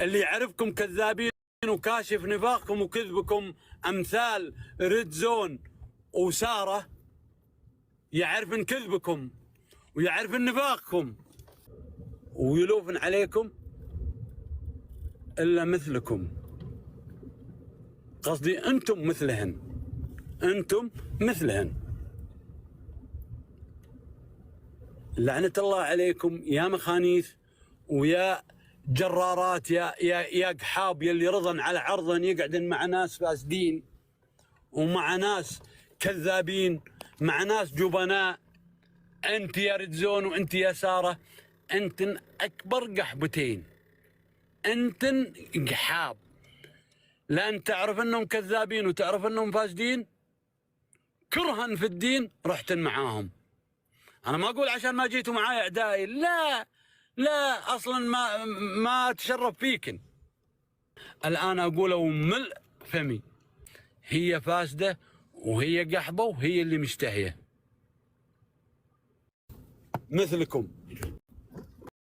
اللي يعرفكم كذابين وكاشف نفاقكم وكذبكم امثال ريد زون وساره، يعرف ان كذبكم ويعرف ان نفاقكم ويلوفن عليكم الا مثلكم. قصدي انتم مثلهن، انتم مثلهن. لعنة الله عليكم يا مخانيث ويا جرارات، يا قحاب يلي رضن على عرضن يقعدن مع ناس فاسدين ومع ناس كذابين، مع ناس جبناء. انت يا ريدزون وانت يا ساره، انتن اكبر قحبتين، انتن قحاب. لان تعرف انهم كذابين وتعرف انهم فاسدين، كرها في الدين رحتن معاهم. انا ما اقول عشان ما جيتوا معاي اعدائي، لا لا، اصلا ما اتشرف فيكن. الان اقول وملء فمي، هي فاسده وهي قحبه وهي اللي مستحيه مثلكم.